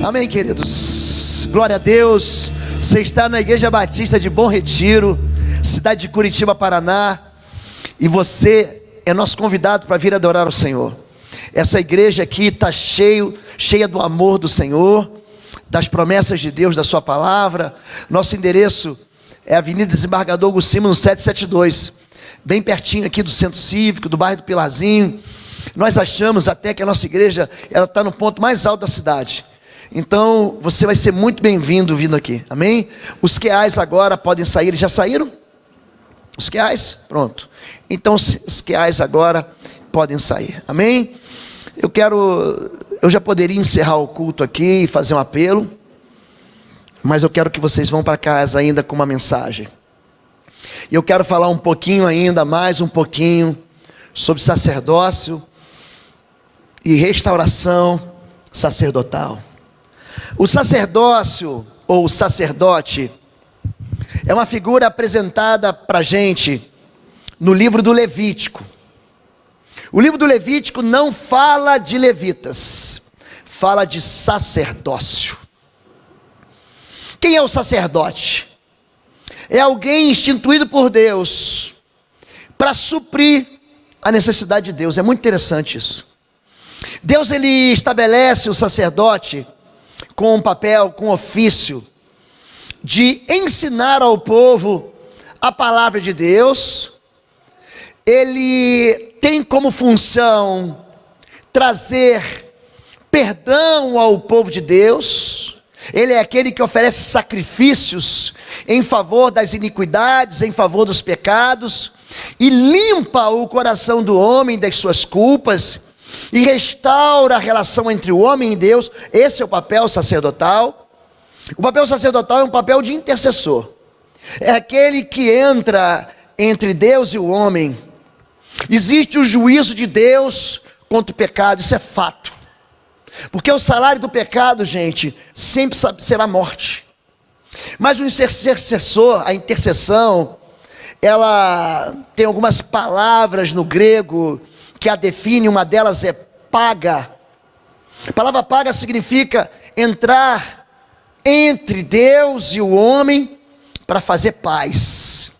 Amém, queridos. Glória a Deus. Você está na Igreja Batista de Bom Retiro, cidade de Curitiba, Paraná, e você é nosso convidado para vir adorar o Senhor. Essa igreja aqui está cheia do amor do Senhor, das promessas de Deus, da sua palavra. Nosso endereço é Avenida Desembargador Agostinho, no 772, bem pertinho aqui do Centro Cívico, do bairro do Pilarzinho. Nós achamos até que a nossa igreja está no ponto mais alto da cidade. Então, você vai ser muito bem-vindo vindo aqui, amém? Os QAs agora podem sair. Eles já saíram? Os QAs? Pronto. Então, os QAs agora podem sair, amém? Eu já poderia encerrar o culto aqui e fazer um apelo, mas eu quero que vocês vão para casa ainda com uma mensagem. E eu quero falar um pouquinho ainda, mais um pouquinho, sobre sacerdócio e restauração sacerdotal. O sacerdócio ou sacerdote é uma figura apresentada para a gente no livro do Levítico. O livro do Levítico não fala de levitas, fala de sacerdócio. Quem é o sacerdote? É alguém instituído por Deus para suprir a necessidade de Deus. É muito interessante isso. Deus, ele estabelece o sacerdote com um papel, com um ofício de ensinar ao povo a palavra de Deus. Ele tem como função trazer perdão ao povo de Deus. Ele é aquele que oferece sacrifícios em favor das iniquidades, em favor dos pecados, e limpa o coração do homem das suas culpas, e restaura a relação entre o homem e Deus. Esse é o papel sacerdotal. O papel sacerdotal é um papel de intercessor. É aquele que entra entre Deus e o homem. Existe o juízo de Deus contra o pecado, isso é fato. Porque o salário do pecado, gente, sempre será morte. Mas o intercessor, a intercessão, ela tem algumas palavras no grego que a define. Uma delas é paga. A palavra paga significa entrar entre Deus e o homem para fazer paz.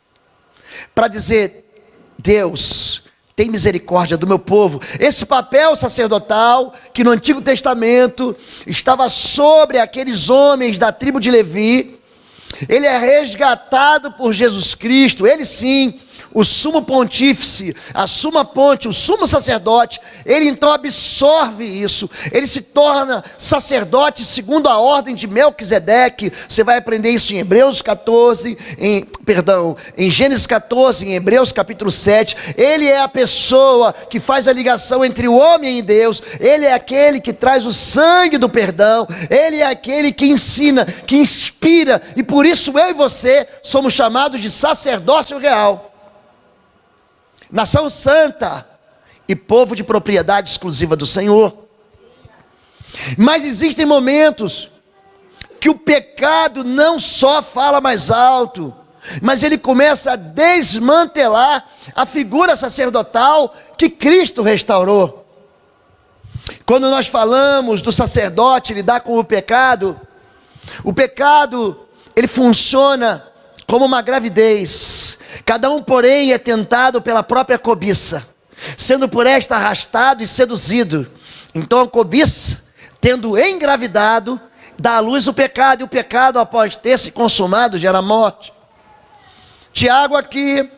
Para dizer: Deus, tem misericórdia do meu povo. Esse papel sacerdotal, que no Antigo Testamento estava sobre aqueles homens da tribo de Levi, ele é resgatado por Jesus Cristo. Ele sim, o sumo pontífice, a suma ponte, o sumo sacerdote, ele então absorve isso. Ele se torna sacerdote segundo a ordem de Melquisedeque. Você vai aprender isso em Hebreus 14, em Gênesis 14, em Hebreus capítulo 7. Ele é a pessoa que faz a ligação entre o homem e Deus. Ele é aquele que traz o sangue do perdão. Ele é aquele que ensina, que inspira. E por isso eu e você somos chamados de sacerdócio real. Nação santa e povo de propriedade exclusiva do Senhor. Mas existem momentos que o pecado não só fala mais alto, mas ele começa a desmantelar a figura sacerdotal que Cristo restaurou. Quando nós falamos do sacerdote lidar com o pecado ele funciona como uma gravidez. Cada um, porém, é tentado pela própria cobiça, sendo por esta arrastado e seduzido. Então a cobiça, tendo engravidado, dá à luz o pecado, e o pecado, após ter se consumado, gera morte. Tiago aqui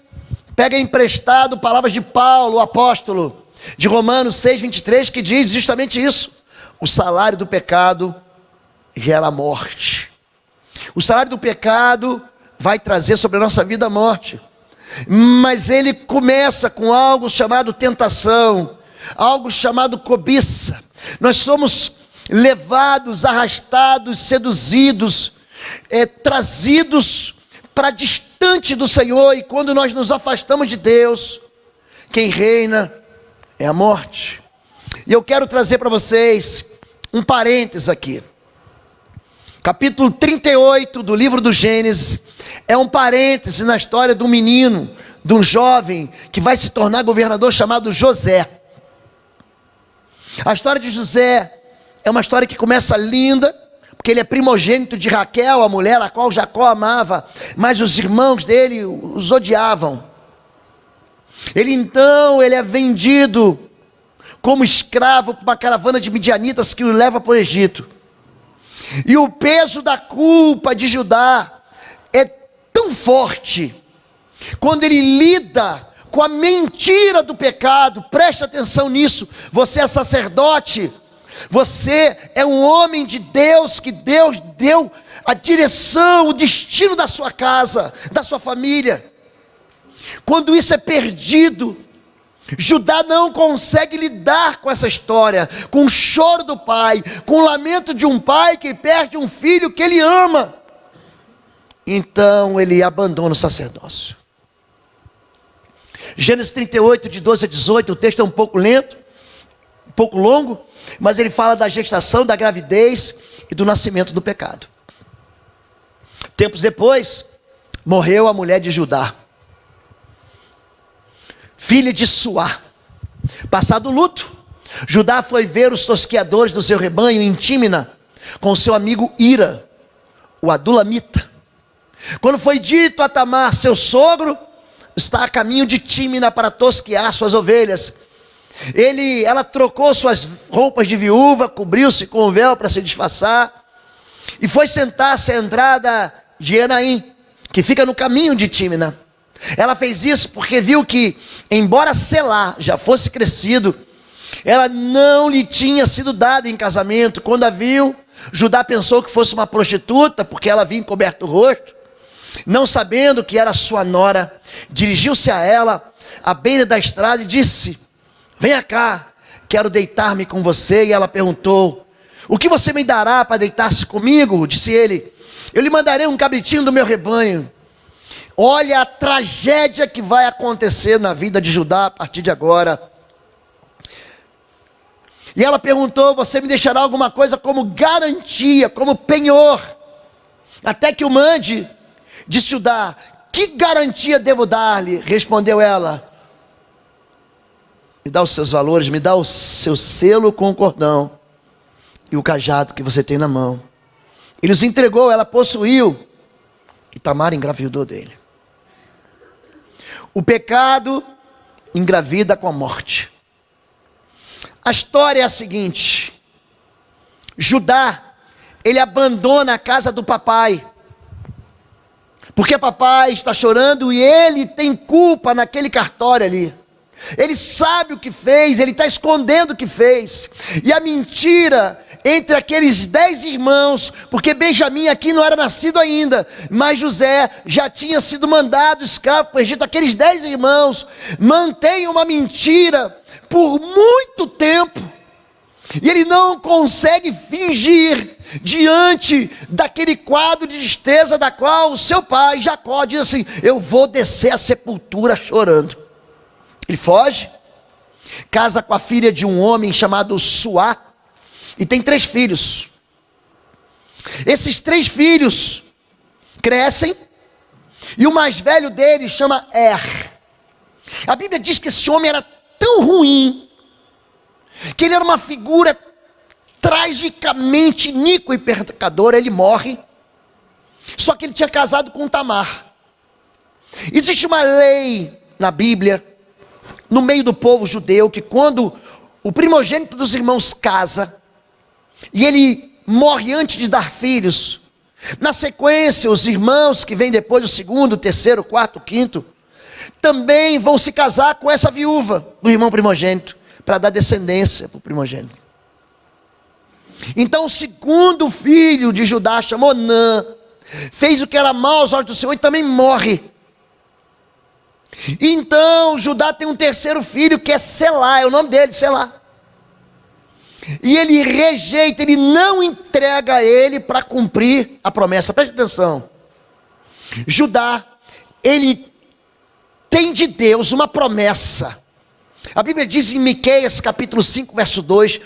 pega emprestado palavras de Paulo, o apóstolo, de Romanos 6:23, que diz justamente isso: o salário do pecado gera morte. O salário do pecado vai trazer sobre a nossa vida a morte. Mas ele começa com algo chamado tentação, algo chamado cobiça. Nós somos levados, arrastados, seduzidos, trazidos para distante do Senhor. E quando nós nos afastamos de Deus, quem reina é a morte. E eu quero trazer para vocês um parênteses aqui. Capítulo 38 do livro do Gênesis é um parêntese na história de um menino, de um jovem que vai se tornar governador, chamado José. A história de José é uma história que começa linda, porque ele é primogênito de Raquel, a mulher a qual Jacó amava, mas os irmãos dele os odiavam. Ele é vendido como escravo para uma caravana de midianitas que o leva para o Egito. E o peso da culpa de Judá é tão forte, quando ele lida com a mentira do pecado. Preste atenção nisso. Você é sacerdote, você é um homem de Deus, que Deus deu a direção, o destino da sua casa, da sua família. Quando isso é perdido, Judá não consegue lidar com essa história, com o choro do pai, com o lamento de um pai que perde um filho que ele ama. Então ele abandona o sacerdócio. Gênesis 38, de 12 a 18, o texto é um pouco lento, um pouco longo, mas ele fala da gestação, da gravidez e do nascimento do pecado. Tempos depois, morreu a mulher de Judá, filha de Suá. Passado o luto, Judá foi ver os tosqueadores do seu rebanho em Tímina, com seu amigo Ira, o adulamita. Quando foi dito a Tamar, seu sogro está a caminho de Tímina para tosquear suas ovelhas, ela trocou suas roupas de viúva, cobriu-se com o véu para se disfarçar, e foi sentar-se à entrada de Enaim, que fica no caminho de Tímina. Ela fez isso porque viu que, embora Selá já fosse crescido, ela não lhe tinha sido dada em casamento. Quando a viu, Judá pensou que fosse uma prostituta, porque ela vinha encoberto o rosto. Não sabendo que era sua nora, dirigiu-se a ela à beira da estrada e disse: venha cá, quero deitar-me com você. E ela perguntou: o que você me dará para deitar-se comigo? Disse ele: eu lhe mandarei um cabritinho do meu rebanho. Olha a tragédia que vai acontecer na vida de Judá a partir de agora. E ela perguntou: você me deixará alguma coisa como garantia, como penhor, até que o mande? Disse Judá: que garantia devo dar-lhe? Respondeu ela: me dá os seus valores, me dá o seu selo com o cordão e o cajado que você tem na mão. Ele os entregou, ela possuiu, e Tamar engravidou dele. O pecado engravida com a morte. A história é a seguinte: Judá, ele abandona a casa do papai, porque papai está chorando e ele tem culpa naquele cartório ali. Ele sabe o que fez, ele está escondendo o que fez. E a mentira entre aqueles 10 irmãos, porque Benjamim aqui não era nascido ainda, mas José já tinha sido mandado escravo para o Egito. Aqueles 10 irmãos mantêm uma mentira por muito tempo, e ele não consegue fingir diante daquele quadro de tristeza da qual o seu pai Jacó diz assim: eu vou descer a sepultura chorando. Ele foge, casa com a filha de um homem chamado Suá, e tem 3 filhos. Esses 3 filhos crescem, e o mais velho deles chama Er. A Bíblia diz que esse homem era tão ruim, que ele era uma figura tragicamente iníqua e pecadora. Ele morre, só que ele tinha casado com Tamar. Existe uma lei na Bíblia, no meio do povo judeu, que quando o primogênito dos irmãos casa, e ele morre antes de dar filhos, na sequência os irmãos que vêm depois, o segundo, o terceiro, o quarto, o quinto, também vão se casar com essa viúva do irmão primogênito, para dar descendência para o primogênito. Então o segundo filho de Judá, chamou Onã, fez o que era mal aos olhos do Senhor e também morre. Então Judá tem um terceiro filho, que é Selá, é o nome dele, Selá. E ele rejeita, ele não entrega ele para cumprir a promessa. Preste atenção. Judá, ele tem de Deus uma promessa. A Bíblia diz em Miqueias capítulo 5, verso 2,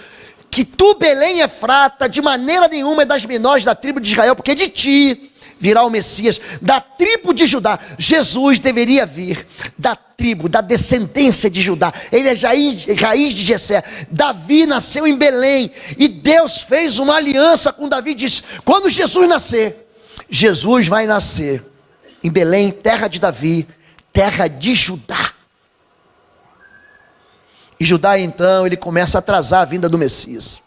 que tu, Belém Efrata, de maneira nenhuma é das menores da tribo de Israel, porque de ti virá o Messias, da tribo de Judá. Jesus deveria vir da tribo, da descendência de Judá. Ele é raiz de Jessé. Davi nasceu em Belém, e Deus fez uma aliança com Davi, e disse: quando Jesus nascer, Jesus vai nascer em Belém, terra de Davi, terra de Judá. E Judá, então, ele começa a atrasar a vinda do Messias.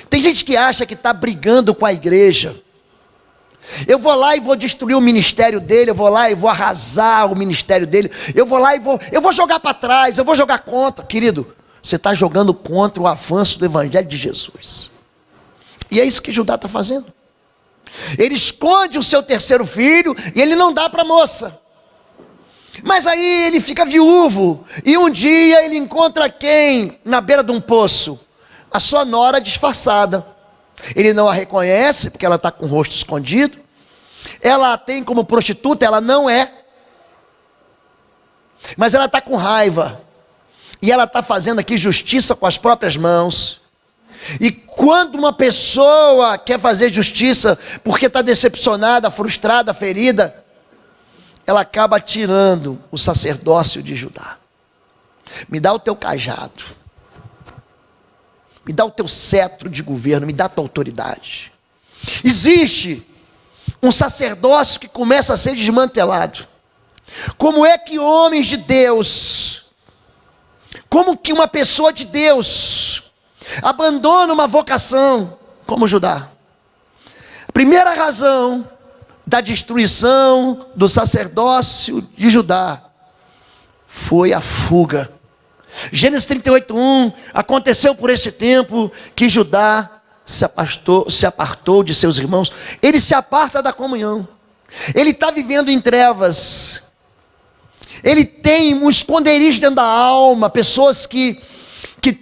Tem gente que acha que está brigando com a igreja. Eu vou lá e vou destruir o ministério dele, eu vou lá e vou arrasar o ministério dele, eu vou lá e eu vou jogar para trás, eu vou jogar contra. Querido, você está jogando contra o avanço do evangelho de Jesus. E é isso que Judá está fazendo. Ele esconde o seu terceiro filho e ele não dá para a moça. Mas aí ele fica viúvo, e um dia ele encontra quem? Na beira de um poço? A sua nora disfarçada. Ele não a reconhece, porque ela está com o rosto escondido. Ela a tem como prostituta, ela não é. Mas ela está com raiva. E ela está fazendo aqui justiça com as próprias mãos. E quando uma pessoa quer fazer justiça, porque está decepcionada, frustrada, ferida, ela acaba tirando o sacerdócio de Judá. Me dá o teu cajado. Me dá o teu cetro de governo, me dá a tua autoridade. Existe um sacerdócio que começa a ser desmantelado. Como é que homens de Deus, como que uma pessoa de Deus abandona uma vocação como Judá? A primeira razão da destruição do sacerdócio de Judá foi a fuga. Gênesis 38:1, aconteceu por esse tempo que Judá se apartou de seus irmãos. Ele se aparta da comunhão. Ele está vivendo em trevas. Ele tem um esconderijo dentro da alma, pessoas que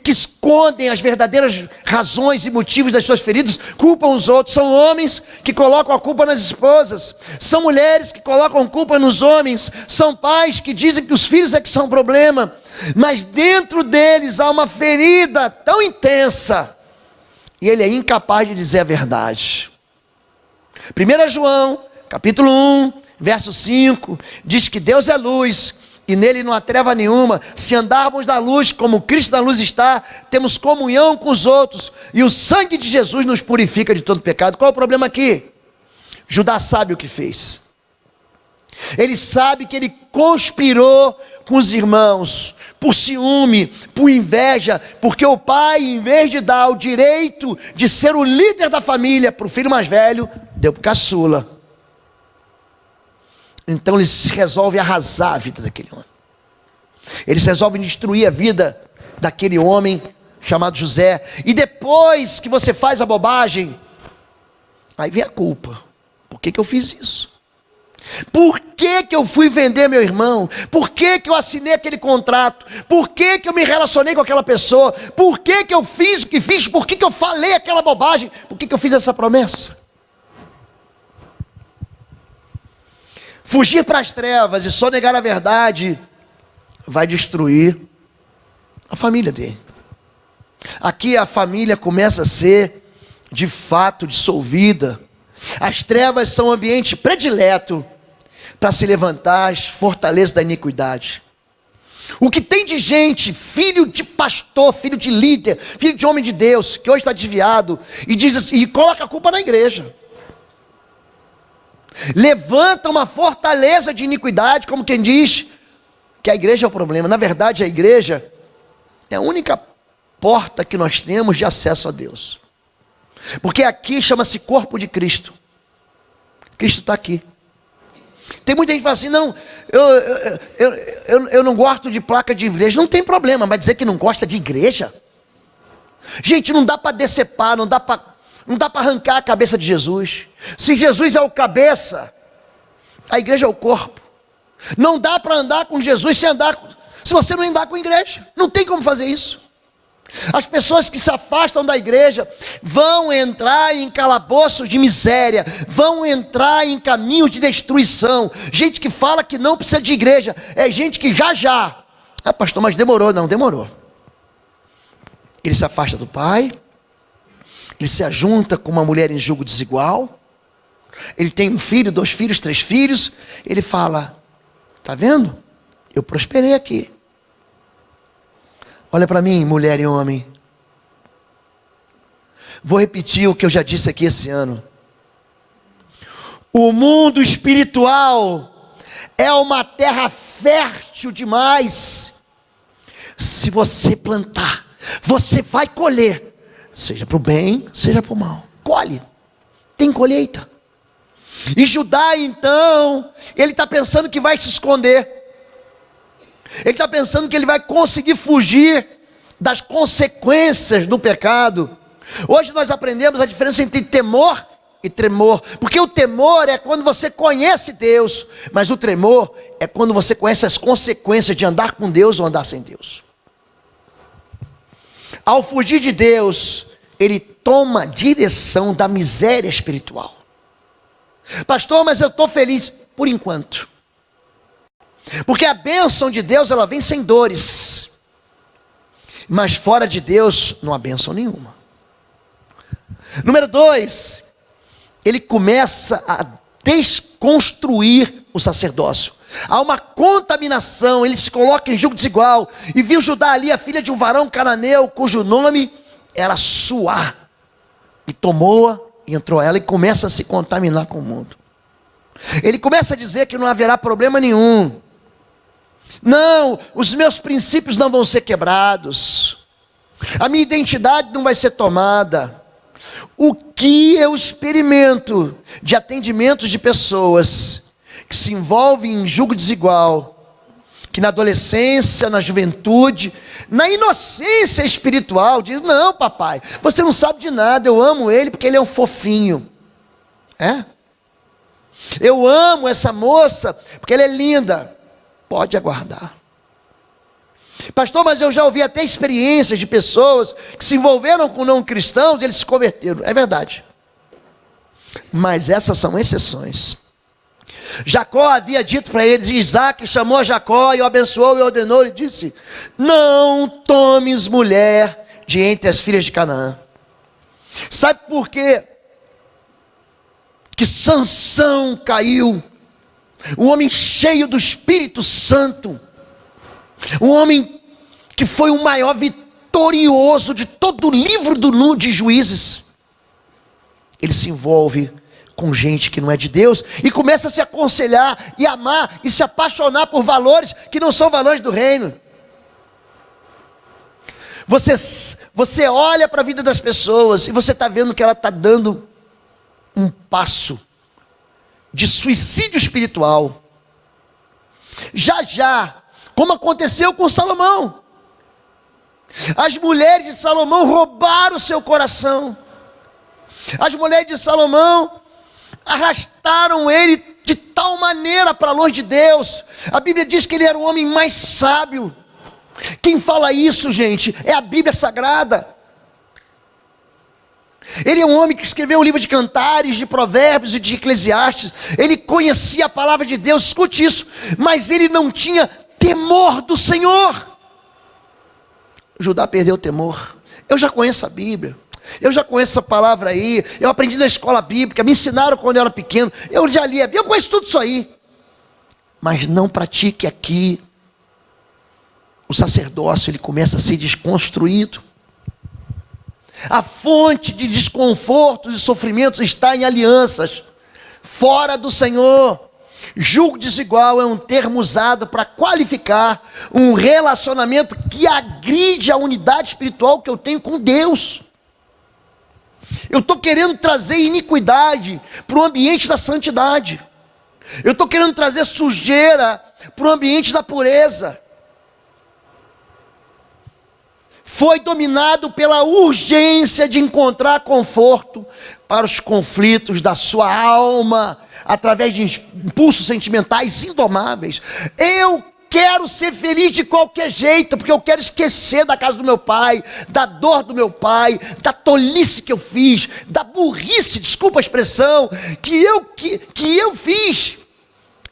escondem as verdadeiras razões e motivos das suas feridas, culpam os outros. São homens que colocam a culpa nas esposas, são mulheres que colocam culpa nos homens, são pais que dizem que os filhos é que são problema, mas dentro deles há uma ferida tão intensa, e ele é incapaz de dizer a verdade. 1 João, capítulo 1, verso 5, diz que Deus é luz, e nele não há treva nenhuma. Se andarmos na luz, como Cristo na luz está, temos comunhão com os outros, e o sangue de Jesus nos purifica de todo pecado. Qual é o problema aqui? Judá sabe o que fez. Ele sabe que ele conspirou com os irmãos, por ciúme, por inveja, porque o pai, em vez de dar o direito de ser o líder da família para o filho mais velho, deu para o caçula. Então eles resolvem arrasar a vida daquele homem. Eles resolvem destruir a vida daquele homem chamado José. E depois que você faz a bobagem, aí vem a culpa. Por que eu fiz isso? Por que eu fui vender meu irmão? Por que eu assinei aquele contrato? Por que eu me relacionei com aquela pessoa? Por que eu fiz o que fiz? Por que eu falei aquela bobagem? Por que eu fiz essa promessa? Fugir para as trevas e só negar a verdade vai destruir a família dele. Aqui a família começa a ser de fato dissolvida. As trevas são um ambiente predileto para se levantar as fortalezas da iniquidade. O que tem de gente, filho de pastor, filho de líder, filho de homem de Deus, que hoje está desviado e diz assim, e coloca a culpa na igreja. Levanta uma fortaleza de iniquidade, como quem diz que a igreja é o problema. Na verdade, a igreja é a única porta que nós temos de acesso a Deus. Porque aqui chama-se corpo de Cristo. Cristo está aqui. Tem muita gente que fala assim, não, eu não gosto de placa de igreja. Não tem problema, mas dizer que não gosta de igreja? Gente, não dá para decepar, não dá para arrancar a cabeça de Jesus. Se Jesus é o cabeça, a igreja é o corpo. Não dá para andar com Jesus se você não andar com a igreja. Não tem como fazer isso. As pessoas que se afastam da igreja vão entrar em calabouços de miséria, vão entrar em caminhos de destruição. Gente que fala que não precisa de igreja, é gente que já. Ah, pastor, mas demorou. Não, demorou. Ele se afasta do pai, ele se ajunta com uma mulher em julgo desigual, Ele tem um filho, 2 filhos, 3 filhos. Ele fala: está vendo? Eu prosperei aqui. Olha para mim, mulher e homem. Vou repetir o que eu já disse aqui esse ano. O mundo espiritual é uma terra fértil demais. Se você plantar, você vai colher. Seja para o bem, seja para o mal. Colhe. Tem colheita. E Judá, então, ele está pensando que vai se esconder. Ele está pensando que ele vai conseguir fugir das consequências do pecado. Hoje nós aprendemos a diferença entre temor e tremor. Porque o temor é quando você conhece Deus, mas o tremor é quando você conhece as consequências de andar com Deus ou andar sem Deus. Ao fugir de Deus, ele toma direção da miséria espiritual. Pastor, mas eu estou feliz por enquanto. Porque a bênção de Deus, ela vem sem dores. Mas fora de Deus, não há bênção nenhuma. Número 2, ele começa a desconstruir o sacerdócio. Há uma contaminação, ele se coloca em julgo desigual. E viu Judá ali a filha de um varão cananeu, cujo nome era Suá. E tomou-a e entrou ela e começa a se contaminar com o mundo. Ele começa a dizer que não haverá problema nenhum. Não, os meus princípios não vão ser quebrados. A minha identidade não vai ser tomada. O que eu experimento de atendimentos de pessoas que se envolvem em julgo desigual, que na adolescência, na juventude, na inocência espiritual, diz: não, papai, você não sabe de nada, eu amo ele porque ele é um fofinho. Eu amo essa moça porque ela é linda. Pode aguardar. Pastor, mas eu já ouvi até experiências de pessoas que se envolveram com não cristãos e eles se converteram. É verdade. Mas essas são exceções. Jacó havia dito para eles, Isaac chamou a Jacó e o abençoou e ordenou e disse: não tomes mulher de entre as filhas de Canaã. Sabe por quê? Que Sansão caiu, um homem cheio do Espírito Santo, um homem que foi o maior vitorioso de todo o livro de Juízes. Ele se envolve com gente que não é de Deus e começa a se aconselhar e amar e se apaixonar por valores que não são valores do reino. Você olha para a vida das pessoas e você está vendo que ela está dando um passo de suicídio espiritual. Já, como aconteceu com Salomão. As mulheres de Salomão roubaram o seu coração. As mulheres de Salomão arrastaram ele de tal maneira para longe de Deus. A Bíblia diz que ele era o homem mais sábio. Quem fala isso, gente, é a Bíblia Sagrada. Ele é um homem que escreveu o livro de Cantares, de Provérbios e de Eclesiastes. Ele conhecia a palavra de Deus, escute isso, mas ele não tinha temor do Senhor. Judá perdeu o temor. Eu já conheço a Bíblia, eu já conheço essa palavra aí, eu aprendi na escola bíblica, me ensinaram quando eu era pequeno, eu já li a Bíblia, eu conheço tudo isso aí. Mas não pratique aqui. O sacerdócio, ele começa a ser desconstruído. A fonte de desconfortos e sofrimentos está em alianças fora do Senhor. Julgo desigual é um termo usado para qualificar um relacionamento que agride a unidade espiritual que eu tenho com Deus. Eu estou querendo trazer iniquidade para o ambiente da santidade. Eu estou querendo trazer sujeira para o ambiente da pureza. Foi dominado pela urgência de encontrar conforto para os conflitos da sua alma, através de impulsos sentimentais indomáveis. Eu quero ser feliz de qualquer jeito, porque eu quero esquecer da casa do meu pai, da dor do meu pai, da tolice que eu fiz, da burrice, desculpa a expressão, que eu fiz.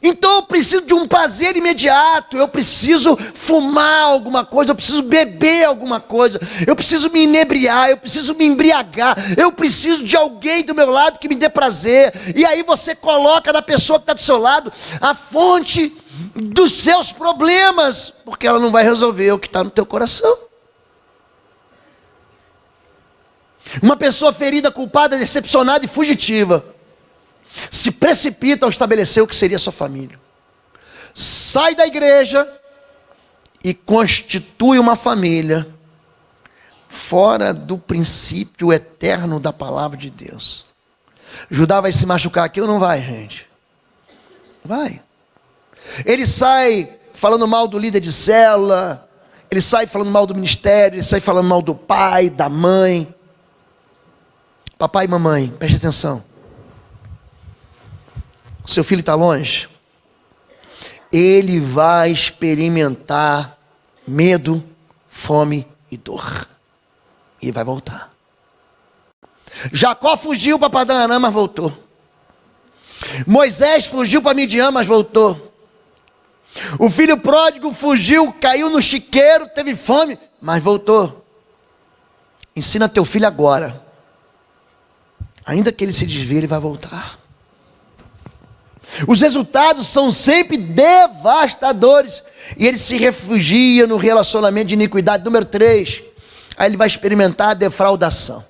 Então eu preciso de um prazer imediato, eu preciso fumar alguma coisa, eu preciso beber alguma coisa, eu preciso me inebriar, eu preciso me embriagar, eu preciso de alguém do meu lado que me dê prazer. E aí você coloca na pessoa que está do seu lado a fonte dos seus problemas, porque ela não vai resolver o que está no teu coração. Uma pessoa ferida, culpada, decepcionada e fugitiva se precipita ao estabelecer o que seria sua família. Sai da igreja e constitui uma família fora do princípio eterno da palavra de Deus. Judá vai se machucar aqui ou não vai, gente? Vai. Ele sai falando mal do líder de célula, ele sai falando mal do ministério, ele sai falando mal do pai, da mãe. Papai e mamãe, preste atenção. Seu filho está longe, ele vai experimentar medo, fome e dor. E vai voltar. Jacó fugiu para Padã-Arã, mas voltou. Moisés fugiu para Midian, mas voltou. O filho pródigo fugiu, caiu no chiqueiro, teve fome, mas voltou. Ensina teu filho agora. Ainda que ele se desvie, ele vai voltar. Os resultados são sempre devastadores. E ele se refugia no relacionamento de iniquidade. Número 3, aí ele vai experimentar a defraudação.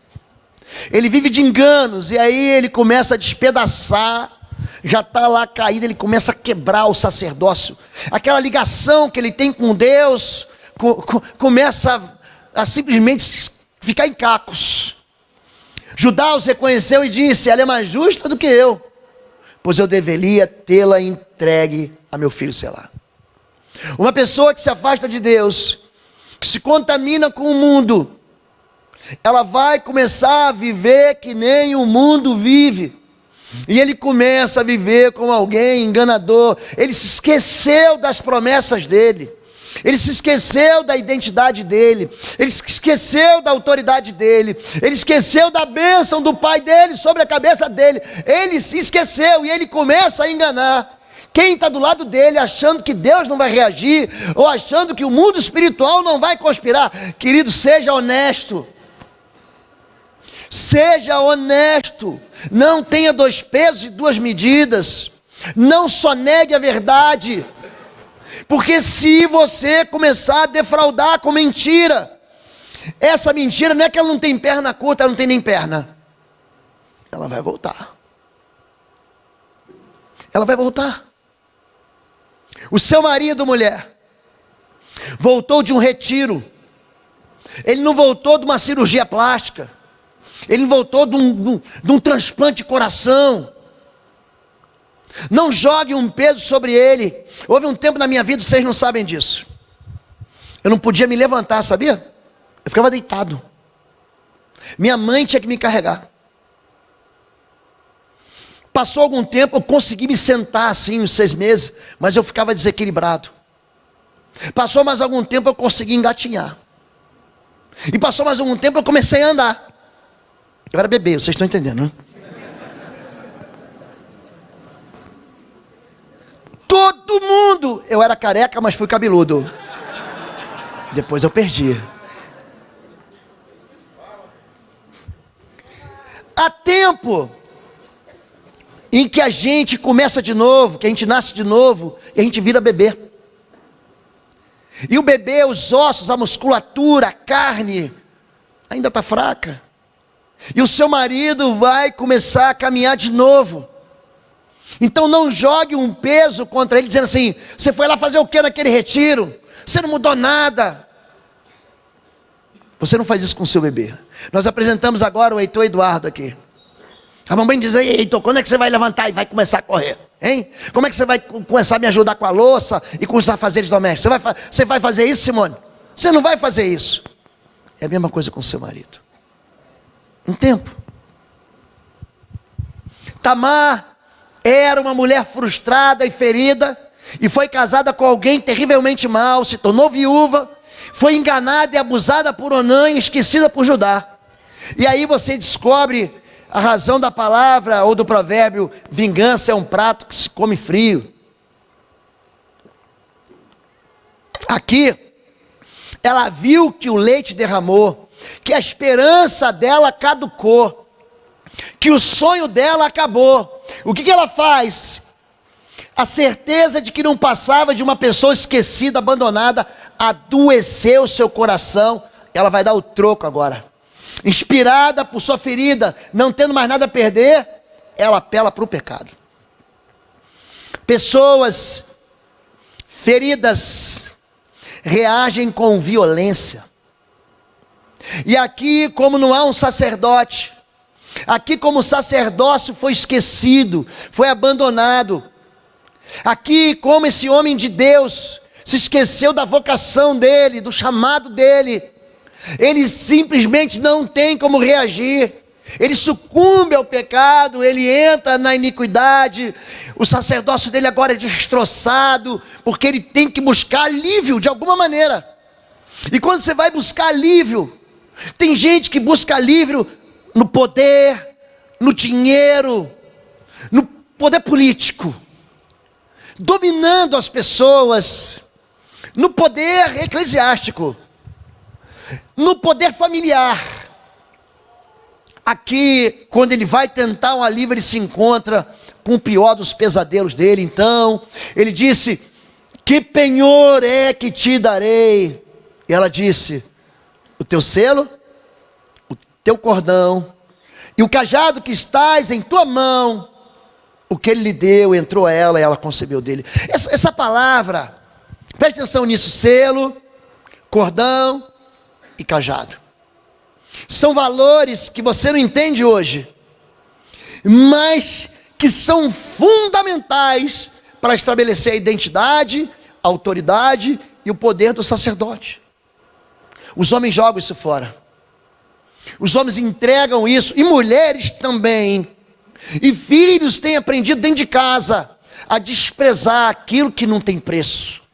Ele vive de enganos, e aí ele começa a despedaçar. Já está lá caído, ele começa a quebrar o sacerdócio. Aquela ligação que ele tem com Deus começa a simplesmente ficar em cacos. Judá os reconheceu e disse: ela é mais justa do que eu, pois eu deveria tê-la entregue a meu filho Selá. Uma pessoa que se afasta de Deus, que se contamina com o mundo, ela vai começar a viver que nem o mundo vive. E ele começa a viver como alguém enganador. Ele se esqueceu das promessas dele. Ele se esqueceu da identidade dele. Ele se esqueceu da autoridade dele. Ele esqueceu da bênção do pai dele sobre a cabeça dele. Ele se esqueceu e ele começa a enganar quem está do lado dele, achando que Deus não vai reagir, ou achando que o mundo espiritual não vai conspirar. Querido, seja honesto. Seja honesto. Não tenha 2 pesos e 2 medidas. Não só negue a verdade. Porque se você começar a defraudar com mentira, essa mentira não é que ela não tem perna curta, ela não tem nem perna. Ela vai voltar. Ela vai voltar. O seu marido, mulher, voltou de um retiro. Ele não voltou de uma cirurgia plástica. Ele não voltou de um transplante de coração. Não jogue um peso sobre ele. Houve um tempo na minha vida, vocês não sabem disso, eu não podia me levantar, sabia? Eu ficava deitado. Minha mãe tinha que me carregar. Passou algum tempo, eu consegui me sentar assim, uns 6 meses, mas eu ficava desequilibrado. Passou mais algum tempo, eu consegui engatinhar. E passou mais algum tempo, eu comecei a andar. Eu era bebê, vocês estão entendendo, né? Todo mundo, eu era careca, mas fui cabeludo. Depois eu perdi. Há tempo em que a gente começa de novo, que a gente nasce de novo e a gente vira bebê. E o bebê, os ossos, a musculatura, a carne ainda está fraca. E o seu marido vai começar a caminhar de novo. Então não jogue um peso contra ele dizendo assim: você foi lá fazer o que naquele retiro? Você não mudou nada. Você não faz isso com o seu bebê. Nós apresentamos agora o Heitor Eduardo aqui. A mamãe diz: ei, Heitor, quando é que você vai levantar e vai começar a correr? Hein? Como é que você vai começar a me ajudar com a louça e com os afazeres domésticos? Você vai fazer isso, Simone? Você não vai fazer isso. É a mesma coisa com o seu marido. Um tempo. Tamar era uma mulher frustrada e ferida, e foi casada com alguém terrivelmente mau, se tornou viúva, foi enganada e abusada por Onã e esquecida por Judá. E aí você descobre a razão da palavra ou do provérbio: vingança é um prato que se come frio. Aqui, ela viu que o leite derramou, que a esperança dela caducou, que o sonho dela acabou. O que ela faz? A certeza de que não passava de uma pessoa esquecida, abandonada, adoeceu o seu coração. Ela vai dar o troco agora. Inspirada por sua ferida, não tendo mais nada a perder, ela apela para o pecado. Pessoas feridas reagem com violência. E aqui, como não há um sacerdote, aqui como o sacerdócio foi esquecido, foi abandonado, aqui como esse homem de Deus se esqueceu da vocação dele, do chamado dele, ele simplesmente não tem como reagir, ele sucumbe ao pecado, ele entra na iniquidade, o sacerdócio dele agora é destroçado, porque ele tem que buscar alívio de alguma maneira. E quando você vai buscar alívio, tem gente que busca alívio no poder, no dinheiro, no poder político, dominando as pessoas, no poder eclesiástico, no poder familiar. Aqui, quando ele vai tentar um alívio, ele se encontra com o pior dos pesadelos dele. Então, ele disse: que penhor é que te darei? E ela disse: o teu selo, o teu cordão, e o cajado que estás em tua mão. O que ele lhe deu, entrou ela e ela concebeu dele. Essa palavra, preste atenção nisso: selo, cordão e cajado. São valores que você não entende hoje, mas que são fundamentais para estabelecer a identidade, a autoridade e o poder do sacerdote. Os homens jogam isso fora. Os homens entregam isso, e mulheres também. E filhos têm aprendido dentro de casa a desprezar aquilo que não tem preço.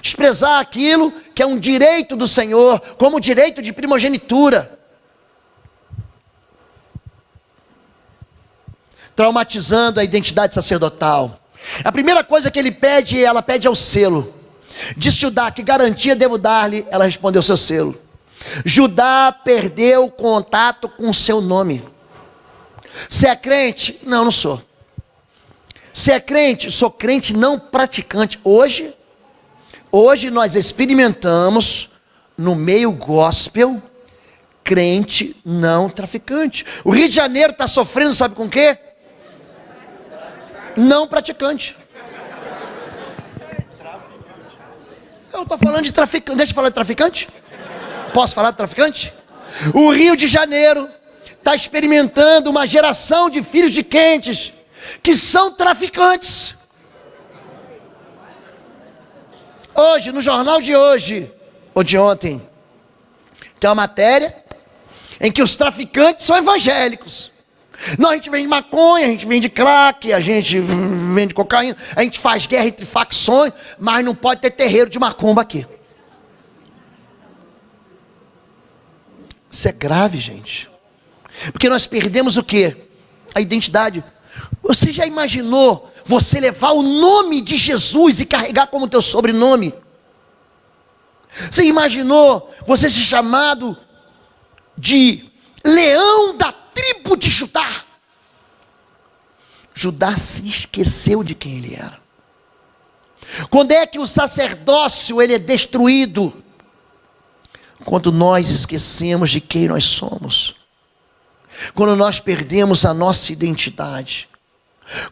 Desprezar aquilo que é um direito do Senhor, como o direito de primogenitura. Traumatizando a identidade sacerdotal. A primeira coisa que ela pede é o selo. Diz Judá: que garantia devo dar-lhe? Ela respondeu: seu selo. Judá perdeu o contato com o seu nome. Você é crente? Não, não sou. Você é crente? Sou crente não praticante. Hoje nós experimentamos no meio gospel crente não traficante. O Rio de Janeiro está sofrendo, sabe com o quê? Não praticante. Eu estou falando de traficante. Deixa eu falar de traficante? Posso falar de traficante? O Rio de Janeiro está experimentando uma geração de filhos de crentes que são traficantes. Hoje, no jornal de hoje, ou de ontem, tem uma matéria em que os traficantes são evangélicos. Não, a gente vende maconha, a gente vende crack, a gente vende cocaína, a gente faz guerra entre facções, mas não pode ter terreiro de macumba aqui. Isso é grave, gente. Porque nós perdemos o quê? A identidade. Você já imaginou você levar o nome de Jesus e carregar como teu sobrenome? Você imaginou você ser chamado de leão da tribo de Judá? Judá se esqueceu de quem ele era. Quando é que o sacerdócio ele é destruído? Quando nós esquecemos de quem nós somos. Quando nós perdemos a nossa identidade.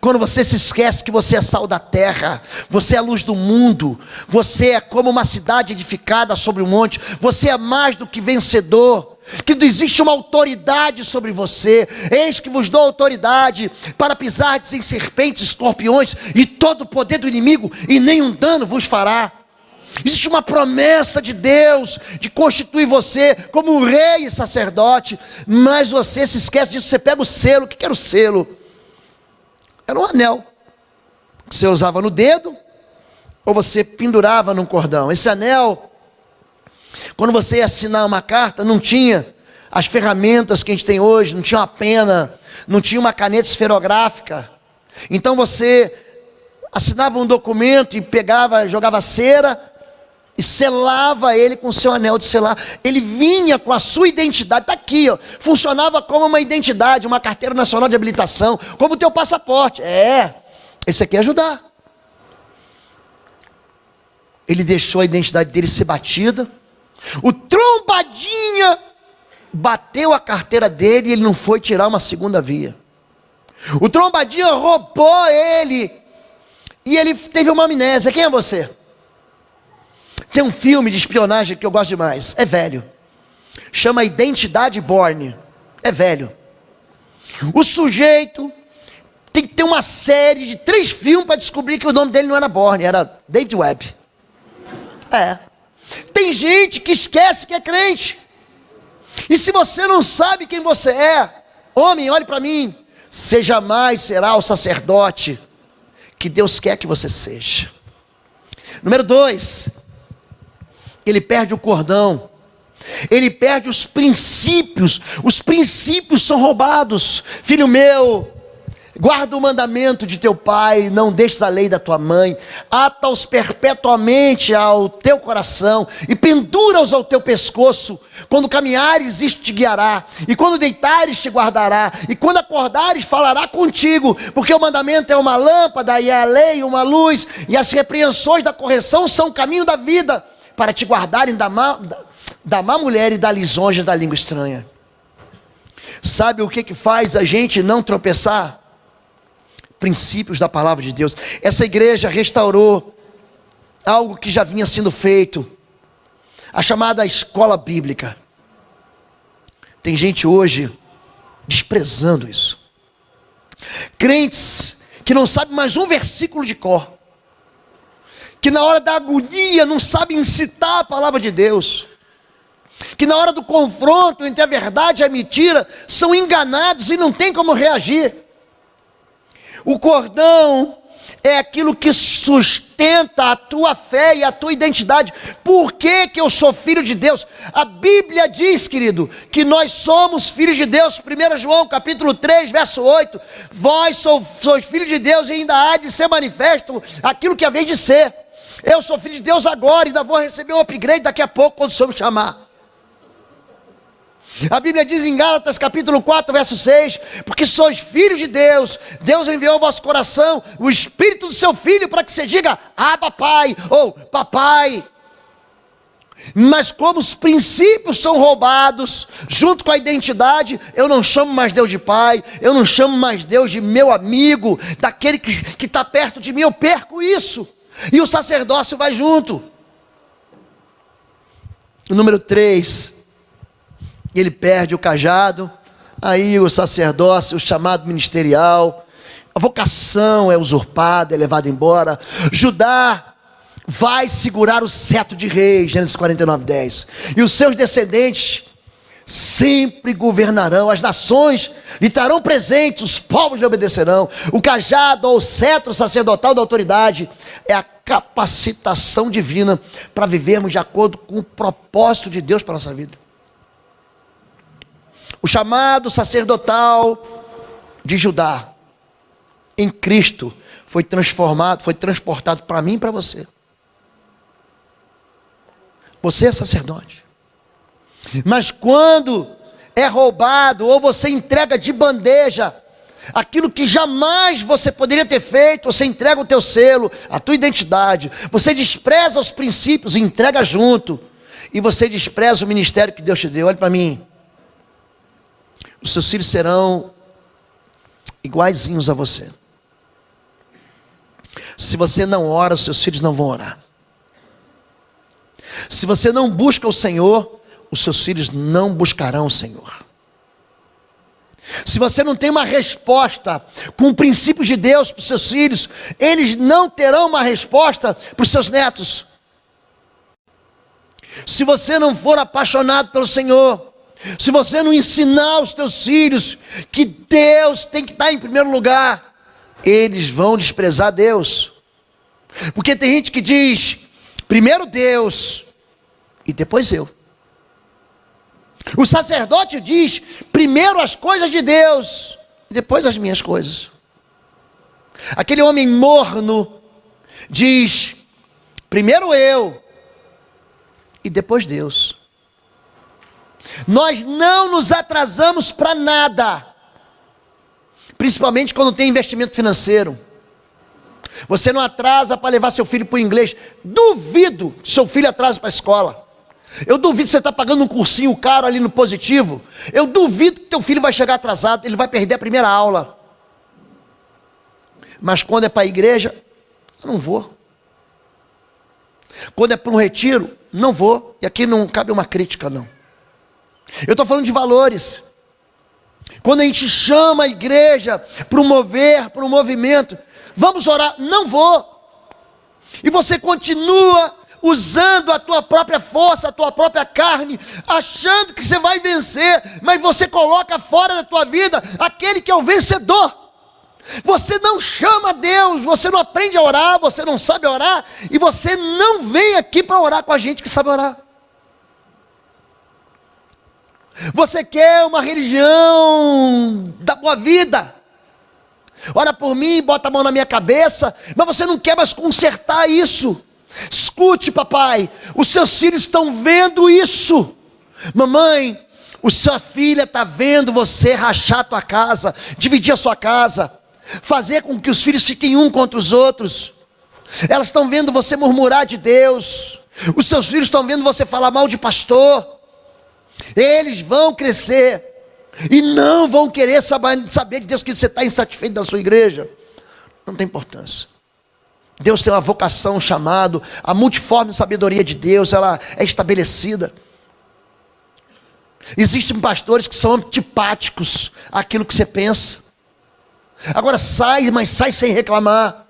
Quando você se esquece que você é sal da terra, você é a luz do mundo, você é como uma cidade edificada sobre um monte, você é mais do que vencedor, que existe uma autoridade sobre você. Eis que vos dou autoridade para pisardes em serpentes, escorpiões e todo o poder do inimigo, e nenhum dano vos fará. Existe uma promessa de Deus de constituir você como um rei e sacerdote, mas você se esquece disso. Você pega o selo. O que era o selo? Era um anel que você usava no dedo ou você pendurava num cordão. Esse anel, quando você ia assinar uma carta, não tinha as ferramentas que a gente tem hoje, não tinha uma pena, não tinha uma caneta esferográfica. Então você assinava um documento e pegava, jogava cera e selava ele com o seu anel de selar. Ele vinha com a sua identidade, está aqui, ó, funcionava como uma identidade, uma carteira nacional de habilitação, como o teu passaporte. Esse aqui é Judá. Ele deixou a identidade dele ser batida. O trombadinha bateu a carteira dele e ele não foi tirar uma segunda via. O trombadinha roubou ele e ele teve uma amnésia. Quem é você? Tem um filme de espionagem que eu gosto demais, é velho, chama Identidade Bourne, é velho. O sujeito tem que ter uma série de 3 filmes para descobrir que o nome dele não era Bourne, era David Webb. Tem gente que esquece que é crente. E se você não sabe quem você é, homem, olhe para mim, você jamais será o sacerdote que Deus quer que você seja. Número 2, ele perde o cordão, ele perde os princípios são roubados. Filho meu, guarda o mandamento de teu pai, não deixes a lei da tua mãe, ata-os perpetuamente ao teu coração, e pendura-os ao teu pescoço. Quando caminhares, isto te guiará, e quando deitares, te guardará, e quando acordares, falará contigo, porque o mandamento é uma lâmpada, e a lei uma luz, e as repreensões da correção são o caminho da vida, para te guardarem da má mulher e da lisonja da língua estranha. Sabe o que faz a gente não tropeçar? Princípios da palavra de Deus. Essa igreja restaurou algo que já vinha sendo feito, a chamada escola bíblica. Tem gente hoje desprezando isso. Crentes que não sabem mais um versículo de cor, que na hora da agonia não sabem citar a palavra de Deus, que na hora do confronto entre a verdade e a mentira são enganados e não tem como reagir. O cordão é aquilo que sustenta a tua fé e a tua identidade. Por que eu sou filho de Deus? A Bíblia diz, querido, que nós somos filhos de Deus. 1 João capítulo 3, verso 8. Vós sois filhos de Deus e ainda há de ser manifesto aquilo que havia de ser. Eu sou filho de Deus agora e ainda vou receber um upgrade daqui a pouco quando o Senhor me chamar. A Bíblia diz em Gálatas capítulo 4, verso 6, porque sois filhos de Deus, Deus enviou ao vosso coração o Espírito do seu Filho para que você diga, Abba Pai, ou Papai. Mas como os princípios são roubados, junto com a identidade, eu não chamo mais Deus de Pai, eu não chamo mais Deus de meu amigo, daquele que está perto de mim, eu perco isso, e o sacerdócio vai junto. O número 3, ele perde o cajado, aí o sacerdócio, o chamado ministerial, a vocação é usurpada, é levada embora. Judá vai segurar o cetro de rei, Gênesis 49, 10. E os seus descendentes sempre governarão, as nações lhe estarão presentes, os povos lhe obedecerão. O cajado ou o cetro sacerdotal da autoridade é a capacitação divina para vivermos de acordo com o propósito de Deus para a nossa vida. O chamado sacerdotal de Judá em Cristo foi transformado, foi transportado para mim e para você. Você é sacerdote. Mas quando é roubado ou você entrega de bandeja aquilo que jamais você poderia ter feito, você entrega o teu selo, a tua identidade, você despreza os princípios e entrega junto, e você despreza o ministério que Deus te deu. Olha para mim. Os seus filhos serão iguaizinhos a você. Se você não ora, os seus filhos não vão orar. Se você não busca o Senhor, os seus filhos não buscarão o Senhor. Se você não tem uma resposta com o princípio de Deus para os seus filhos, eles não terão uma resposta para os seus netos. Se você não for apaixonado pelo Senhor, se você não ensinar os teus filhos que Deus tem que estar em primeiro lugar, eles vão desprezar Deus. Porque tem gente que diz, primeiro Deus e depois eu. O sacerdote diz, primeiro as coisas de Deus e depois as minhas coisas. Aquele homem morno diz, primeiro eu e depois Deus. Nós não nos atrasamos para nada, principalmente quando tem investimento financeiro. Você não atrasa para levar seu filho para o inglês. Duvido que seu filho atrase para a escola. Eu duvido que você está pagando um cursinho caro ali no Positivo. Eu duvido que teu filho vai chegar atrasado, ele vai perder a primeira aula. Mas quando é para a igreja, eu não vou. Quando é para um retiro, não vou. E aqui não cabe uma crítica, não. Eu estou falando de valores. Quando a gente chama a igreja para um mover, para um movimento, vamos orar, não vou. E você continua usando a tua própria força, a tua própria carne, achando que você vai vencer, mas você coloca fora da tua vida aquele que é o vencedor. Você não chama a Deus, você não aprende a orar, você não sabe orar, e você não vem aqui para orar com a gente que sabe orar. Você quer uma religião da boa vida, ora por mim, bota a mão na minha cabeça, mas você não quer mais consertar isso. Escute, papai, os seus filhos estão vendo isso. Mamãe, o sua filha está vendo você rachar a tua casa, dividir a sua casa, fazer com que os filhos fiquem um contra os outros. Elas estão vendo você murmurar de Deus. Os seus filhos estão vendo você falar mal de pastor. Eles vão crescer e não vão querer saber de Deus, que você está insatisfeito da sua igreja. Não tem importância. Deus tem uma vocação, um chamado. A multiforme sabedoria de Deus, ela é estabelecida. Existem pastores que são antipáticos àquilo que você pensa. Agora sai, mas sai sem reclamar.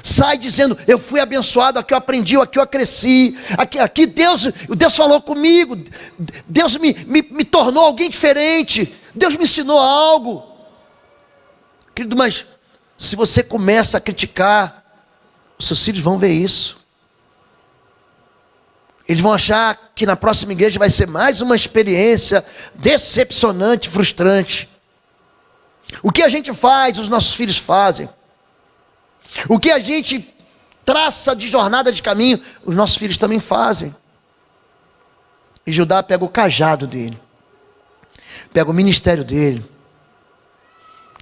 Sai dizendo, eu fui abençoado, aqui eu aprendi, aqui eu cresci, aqui Deus falou comigo, Deus me tornou alguém diferente, Deus me ensinou algo. Querido, mas se você começa a criticar, os seus filhos vão ver isso. Eles vão achar que na próxima igreja vai ser mais uma experiência decepcionante, frustrante. O que a gente faz, os nossos filhos fazem. O que a gente traça de jornada de caminho, os nossos filhos também fazem. E Judá pega o cajado dele, pega o ministério dele,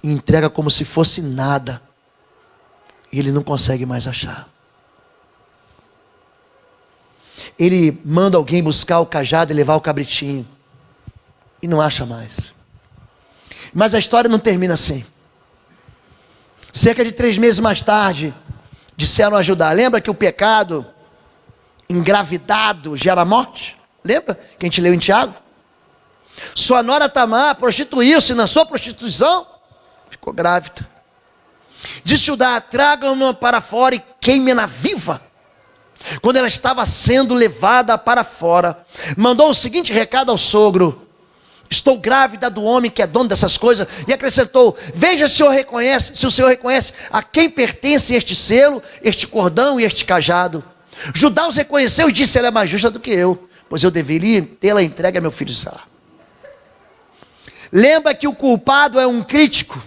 e entrega como se fosse nada. E ele não consegue mais achar. Ele manda alguém buscar o cajado e levar o cabritinho, e não acha mais. Mas a história não termina assim. Cerca de 3 meses mais tarde, disseram a Judá, lembra que o pecado engravidado gera morte? Lembra que a gente leu em Tiago? Sua nora Tamar prostituiu-se, na sua prostituição ficou grávida. Disse Judá, tragam-na para fora e queimem-na viva. Quando ela estava sendo levada para fora, mandou o seguinte recado ao sogro: estou grávida do homem que é dono dessas coisas. E acrescentou, veja se o senhor reconhece a quem pertence este selo, este cordão e este cajado. Judá os reconheceu e disse, ela é mais justa do que eu, pois eu deveria tê-la entregue a meu filho Sá. Lembra que o culpado é um crítico?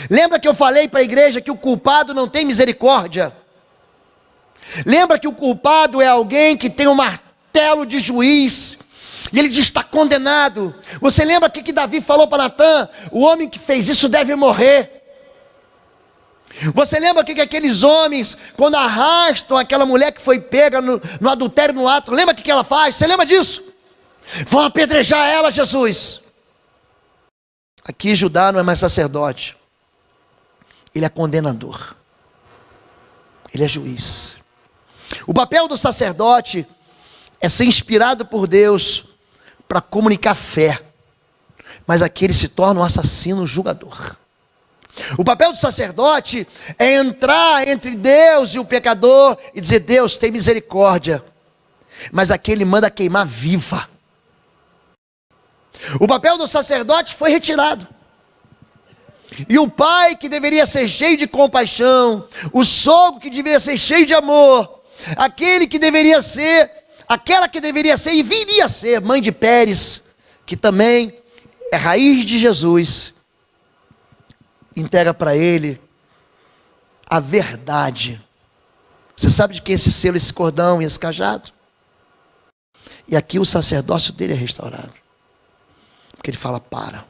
Lembra que eu falei para a igreja que o culpado não tem misericórdia? Lembra que o culpado é alguém que tem um martelo de juiz, e ele diz, está condenado. Você lembra o que Davi falou para Natã? O homem que fez isso deve morrer. Você lembra o que aqueles homens, quando arrastam aquela mulher que foi pega no adultério, no ato, lembra o que ela faz? Você lembra disso? Vão apedrejar ela, Jesus. Aqui Judá não é mais sacerdote, ele é condenador, ele é juiz. O papel do sacerdote é ser inspirado por Deus para comunicar fé, mas aqui ele se torna um assassino julgador. O papel do sacerdote é entrar entre Deus e o pecador e dizer, Deus tem misericórdia, mas aqui ele manda queimar viva. O papel do sacerdote foi retirado, e o pai que deveria ser cheio de compaixão, o sogro que deveria ser cheio de amor, aquela que deveria ser e viria a ser mãe de Pérez, que também é raiz de Jesus, entrega para ele a verdade Você sabe de quem é esse selo, esse cordão e esse cajado? E aqui o sacerdócio dele é restaurado. Porque ele fala, para.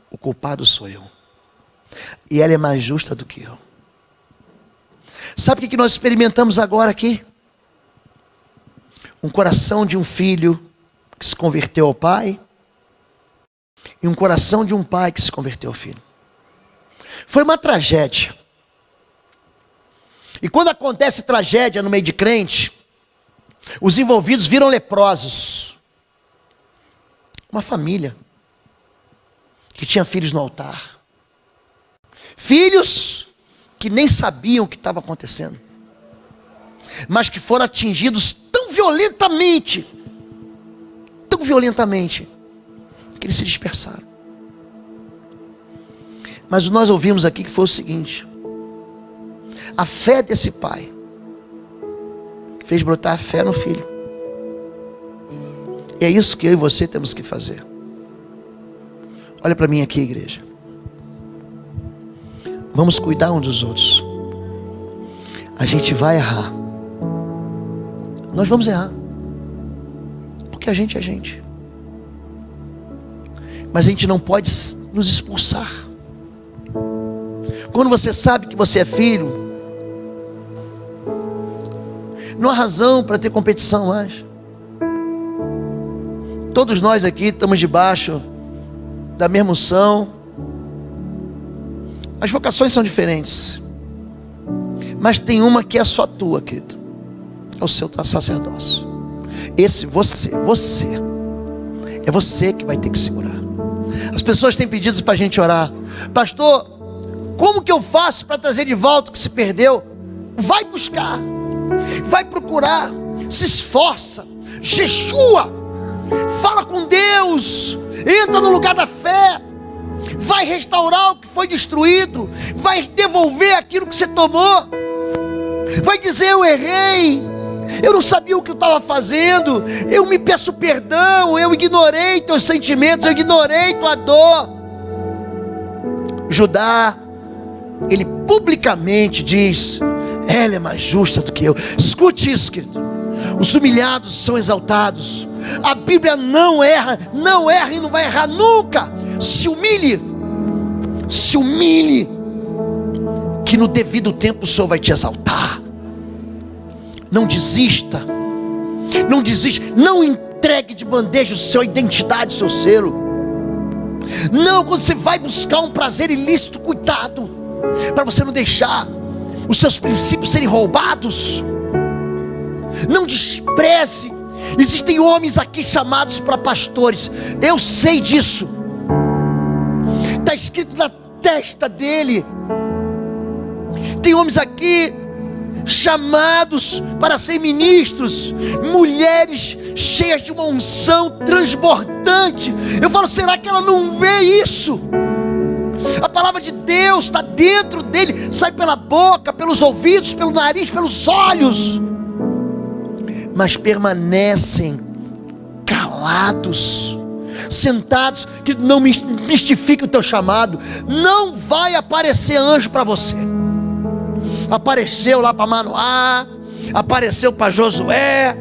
O culpado sou eu. E ela é mais justa do que eu. Sabe o que nós experimentamos agora aqui? Um coração de um filho que se converteu ao pai. E um coração de um pai que se converteu ao filho. Foi uma tragédia. E quando acontece tragédia no meio de crente, os envolvidos viram leprosos. Uma família que tinha filhos no altar. Filhos que nem sabiam o que estava acontecendo. Mas que foram atingidos tão violentamente, que eles se dispersaram. Mas nós ouvimos aqui que foi o seguinte: a fé desse pai fez brotar a fé no filho. E é isso que eu e você temos que fazer. Olha para mim aqui, igreja. Vamos cuidar uns dos outros. A gente vai errar. Nós vamos errar. Porque a gente é gente. Mas a gente não pode nos expulsar. Quando você sabe que você é filho, não há razão para ter competição mais. Todos nós aqui estamos debaixo da mesma unção. As vocações são diferentes, mas tem uma que é só tua, querido. É o seu sacerdócio. Esse é você que vai ter que segurar. As pessoas têm pedido para a gente orar. Pastor, como que eu faço para trazer de volta o que se perdeu? Vai buscar, vai procurar, se esforça, jejua, fala com Deus, entra no lugar da fé, vai restaurar o que foi destruído, vai devolver aquilo que você tomou, vai dizer: eu errei, eu não sabia o que eu estava fazendo, eu me peço perdão, eu ignorei teus sentimentos, eu ignorei tua dor. Judá, ele publicamente diz: ela é mais justa do que eu. Escute isso, querido. Os humilhados são exaltados. A Bíblia não erra e não vai errar nunca. Se humilhe, que no devido tempo o Senhor vai te exaltar. Não desista, não entregue de bandeja a sua identidade, o seu selo. Não, quando você vai buscar um prazer ilícito, cuidado, para você não deixar os seus princípios serem roubados. Não despreze. Existem homens aqui chamados para pastores, eu sei disso, está escrito na testa dele. Tem homens aqui chamados para ser ministros, mulheres cheias de uma unção transbordante. Eu falo, será que ela não vê isso? A palavra de Deus está dentro dele, sai pela boca, pelos ouvidos, pelo nariz, pelos olhos, mas permanecem calados, sentados, que não mistifique o teu chamado. Não vai aparecer anjo para você. Apareceu lá para Manoá, apareceu para Josué,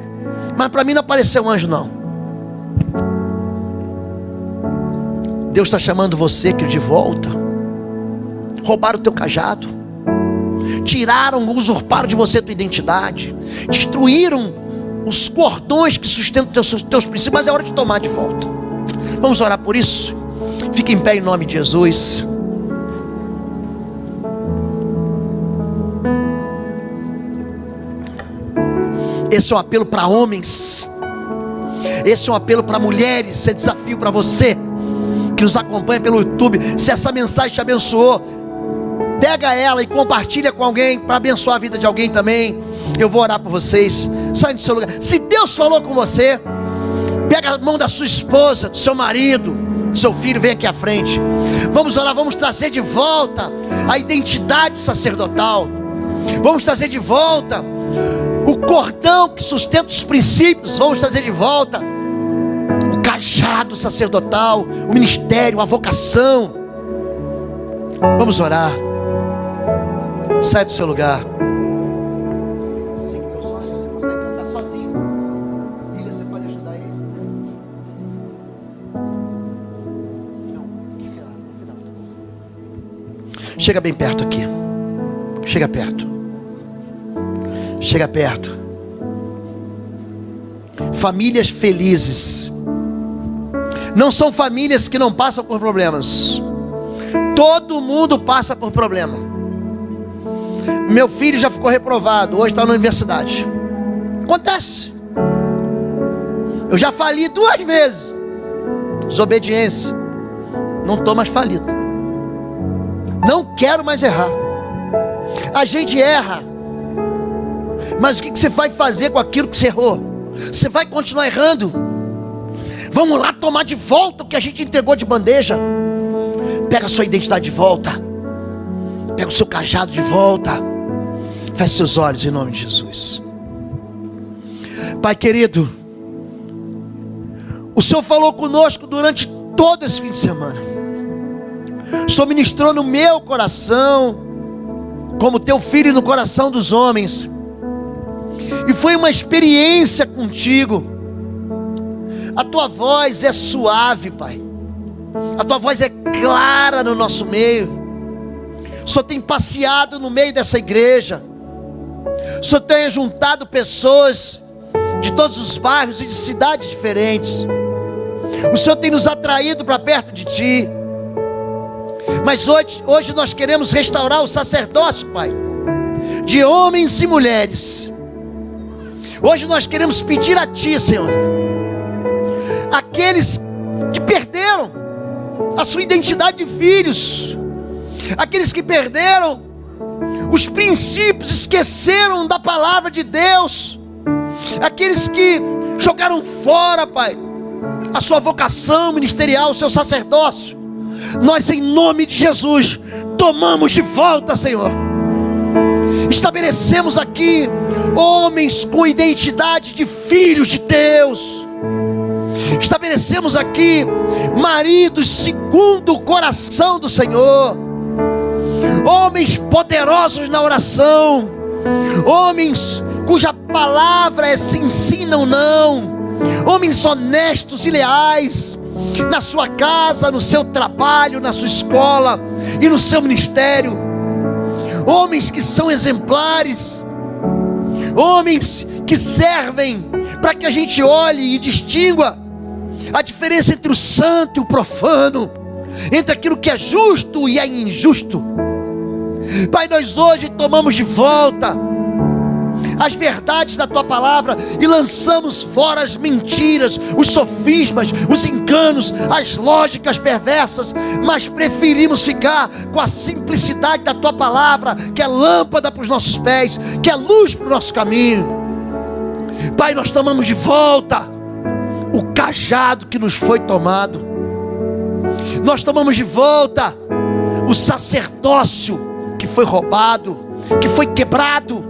mas para mim não apareceu anjo não. Deus está chamando você, que de volta. Roubaram o teu cajado, tiraram, usurparam de você a tua identidade, destruíram os cordões que sustentam os teus princípios, mas é hora de tomar de volta. Vamos orar por isso? Fique em pé em nome de Jesus. Esse é um apelo para homens, esse é um apelo para mulheres, esse é desafio para você que nos acompanha pelo YouTube. Se essa mensagem te abençoou, pega ela e compartilha com alguém, para abençoar a vida de alguém também. Eu vou orar por vocês. Sai do seu lugar. Se Deus falou com você, pega a mão da sua esposa, do seu marido, do seu filho, vem aqui à frente. Vamos orar, vamos trazer de volta a identidade sacerdotal. Vamos trazer de volta o cordão que sustenta os princípios. Vamos trazer de volta o cajado sacerdotal, o ministério, a vocação. Vamos orar. Sai do seu lugar. Chega bem perto aqui. Chega perto. Chega perto. Famílias felizes não são famílias que não passam por problemas. Todo mundo passa por problema. Meu filho já ficou reprovado, hoje está na universidade. Acontece. Eu já fali 2 vezes. Desobediência. Não estou mais falido. Não quero mais errar. A gente erra, mas o que você vai fazer com aquilo que você errou? Você vai continuar errando? Vamos lá tomar de volta o que a gente entregou de bandeja. Pega a sua identidade de volta. Pega o seu cajado de volta. Feche seus olhos em nome de Jesus. Pai querido, o Senhor falou conosco durante todo esse fim de semana. O Senhor ministrou no meu coração, como teu filho no coração dos homens. E foi uma experiência contigo. A tua voz é suave, Pai. A tua voz é clara no nosso meio. O Senhor tem passeado no meio dessa igreja. O Senhor tem juntado pessoas de todos os bairros e de cidades diferentes. O Senhor tem nos atraído para perto de Ti. Mas hoje nós queremos restaurar o sacerdócio, Pai, de homens e mulheres. Hoje nós queremos pedir a Ti, Senhor, aqueles que perderam a sua identidade de filhos, aqueles que perderam os princípios, esqueceram da palavra de Deus, aqueles que jogaram fora, Pai, a sua vocação ministerial, o seu sacerdócio. Nós, em nome de Jesus, tomamos de volta, Senhor. Estabelecemos aqui homens com identidade de filhos de Deus. Estabelecemos aqui maridos segundo o coração do Senhor. Homens poderosos na oração. Homens cuja palavra é sim, sim, não, não. Homens honestos e leais na sua casa, no seu trabalho, na sua escola e no seu ministério. Homens que são exemplares. Homens que servem para que a gente olhe e distingua a diferença entre o santo e o profano, entre aquilo que é justo e é injusto. Pai, nós hoje tomamos de volta as verdades da Tua palavra e lançamos fora as mentiras, os sofismas, os enganos, as lógicas perversas, mas preferimos ficar com a simplicidade da Tua palavra, que é lâmpada para os nossos pés, que é luz para o nosso caminho. Pai, nós tomamos de volta o cajado que nos foi tomado. Nós tomamos de volta o sacerdócio que foi roubado, que foi quebrado,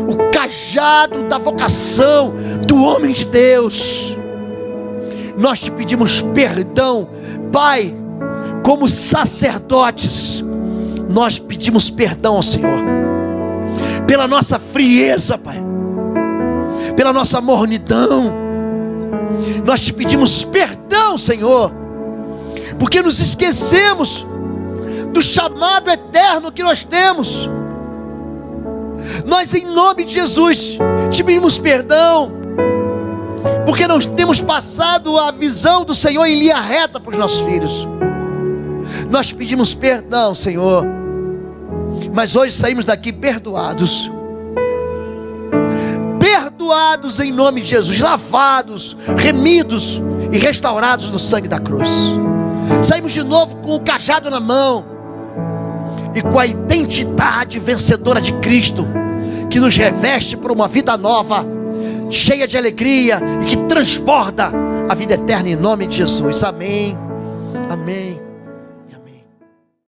o cajado da vocação do homem de Deus. Nós te pedimos perdão, Pai, como sacerdotes. Nós pedimos perdão ao Senhor pela nossa frieza, Pai, pela nossa mornidão. Nós te pedimos perdão, Senhor, porque nos esquecemos do chamado eterno que nós temos. Nós, em nome de Jesus, te pedimos perdão, porque não temos passado a visão do Senhor em linha reta para os nossos filhos. Nós pedimos perdão, Senhor, mas hoje saímos daqui perdoados. Perdoados em nome de Jesus, lavados, remidos e restaurados no sangue da cruz. Saímos de novo com o cajado na mão e com a identidade vencedora de Cristo, que nos reveste por uma vida nova, cheia de alegria e que transborda a vida eterna em nome de Jesus. Amém. Amém.